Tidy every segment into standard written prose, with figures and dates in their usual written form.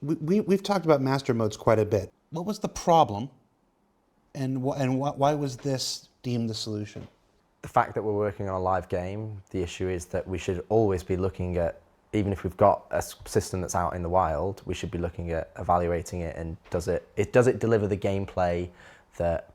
We've talked about master modes quite a bit. What was the problem, and why was this deemed the solution? The fact that we're working on a live game, the issue is that we should always be looking at, even if we've got a system that's out in the wild, we should be looking at evaluating it and does it deliver the gameplay that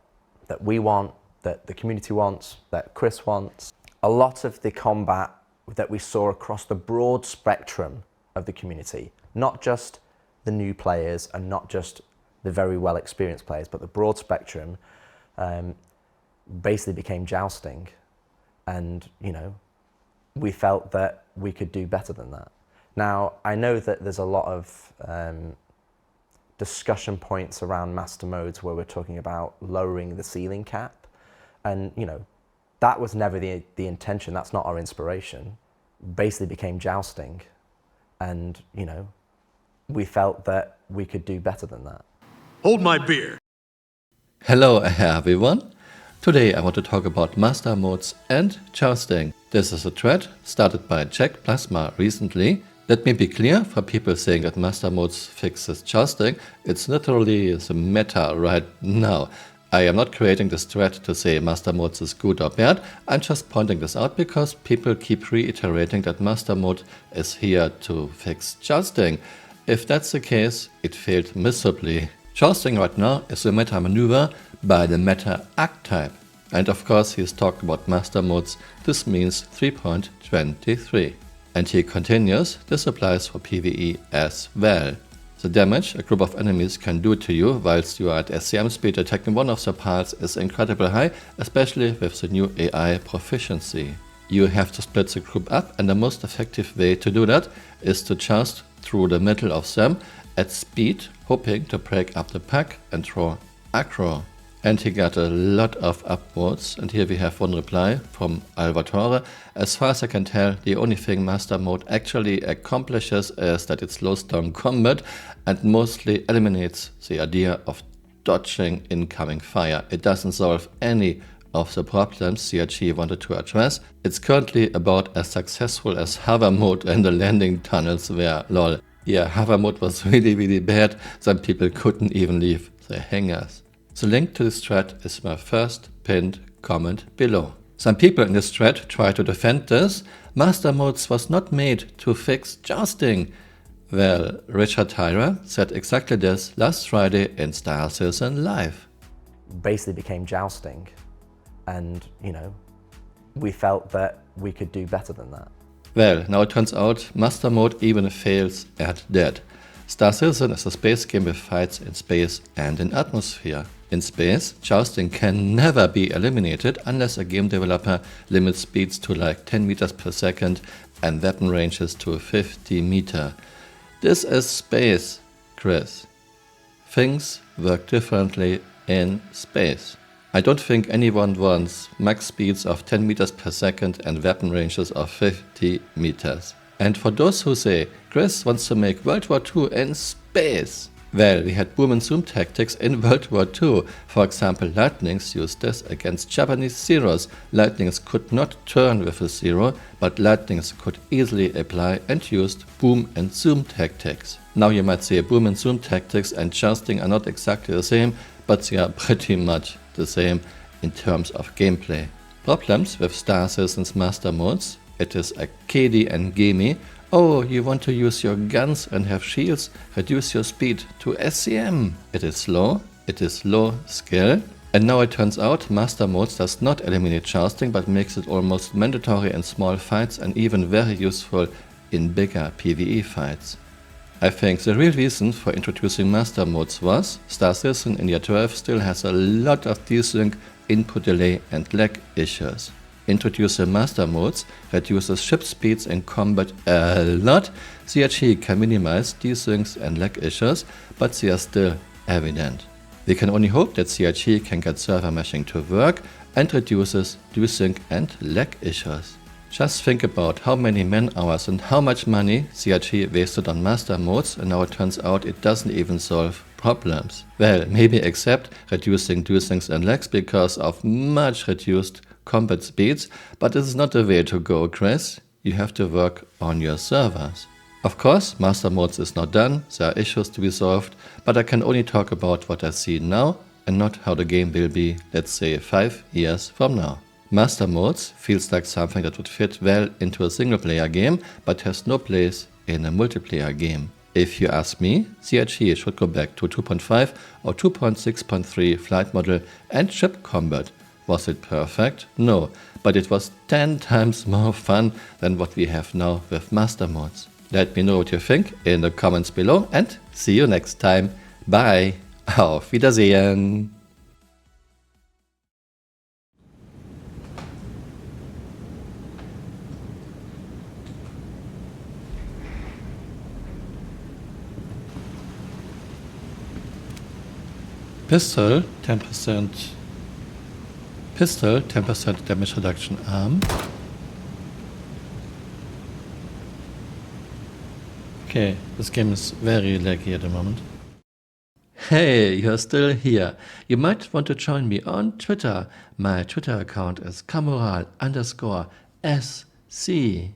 we want, that the community wants, that Chris wants. A lot of the combat that we saw across the broad spectrum of the community, not just the new players and not just the very well experienced players, but the broad spectrum, basically became jousting. And, you know, we felt that we could do better than that. Now, I know that there's a lot of discussion points around master modes where we're talking about lowering the ceiling cap. And, you know, that was never the intention. That's not our inspiration. Basically became jousting. And, you know, we felt that we could do better than that. Hold my beer. Hello everyone. Today I want to talk about master modes and jousting. This is a thread started by Jack Plasma recently. Let me be clear, for people saying that master modes fixes jousting, it's literally the meta right now. I am not creating this thread to say master modes is good or bad. I'm just pointing this out because people keep reiterating that master mode is here to fix jousting. If that's the case, it failed miserably. Jousting right now is a meta maneuver by the meta archetype. And of course he's talked about master modes, this means 3.23. And he continues, this applies for PvE as well. The damage a group of enemies can do to you whilst you are at SCM speed attacking one of the parts is incredibly high, especially with the new AI proficiency. You have to split the group up, and the most effective way to do that is to joust through the middle of them at speed, hoping to break up the pack and throw aggro. And he got a lot of upvotes, and here we have one reply from Alvatore. As far as I can tell, the only thing master mode actually accomplishes is that it slows down combat and mostly eliminates the idea of dodging incoming fire. It doesn't solve any of the problems CRG wanted to address. It's currently about as successful as hover mode and the landing tunnels were, lol. Yeah, hover mode was really bad. Some people couldn't even leave their hangars. The link to this thread is my first pinned comment below. Some people in this thread try to defend this. Master modes was not made to fix jousting. Well, Richard Tyra said exactly this last Friday in Star Citizen Live. Basically became jousting. And, you know, we felt that we could do better than that. Well, now it turns out master mode even fails at that. Star Citizen is a space game with fights in space and in atmosphere. In space, jousting can never be eliminated unless a game developer limits speeds to like 10 meters per second and weapon ranges to 50 meters. This is space, Chris. Things work differently in space. I don't think anyone wants max speeds of 10 meters per second and weapon ranges of 50 meters. And for those who say, Chris wants to make World War II in space. Well, we had boom and zoom tactics in World War II. For example, Lightnings used this against Japanese Zeros. Lightnings could not turn with a Zero, but Lightnings could easily apply and used boom and zoom tactics. Now you might say boom and zoom tactics and jousting are not exactly the same, but they are pretty much the same in terms of gameplay. Problems with Star Citizen's master modes. It is a TB NVMe. Oh, you want to use your guns and have shields? Reduce your speed to SCM. It is slow, it is low skill. And now it turns out master modes does not eliminate jousting but makes it almost mandatory in small fights and even very useful in bigger PvE fights. I think the real reason for introducing master modes was Star Citizen in year 12 still has a lot of desync, input delay and lag issues. Introducing master modes reduces ship speeds in combat a lot. CRG can minimize desyncs and lag issues, but they are still evident. We can only hope that CRG can get server meshing to work and reduces desync and lag issues. Just think about how many man hours and how much money CRG wasted on master modes, and now it turns out it doesn't even solve problems. Well, maybe except reducing desyncs and lags because of much reduced combat speeds, but this is not the way to go, Chris. You have to work on your servers. Of course, Mastermodes is not done, there are issues to be solved, but I can only talk about what I see now and not how the game will be, let's say 5 years from now. Mastermodes feels like something that would fit well into a single player game, but has no place in a multiplayer game. If you ask me, CRG should go back to 2.5 or 2.6.3 flight model and ship combat. Was it perfect? No, but it was 10 times more fun than what we have now with Mastermodes. Let me know what you think in the comments below and see you next time. Bye. Auf Wiedersehen. Pistol 10% damage reduction arm. Okay, this game is very laggy at the moment. Hey, you're still here. You might want to join me on Twitter. My Twitter account is Camural_SC.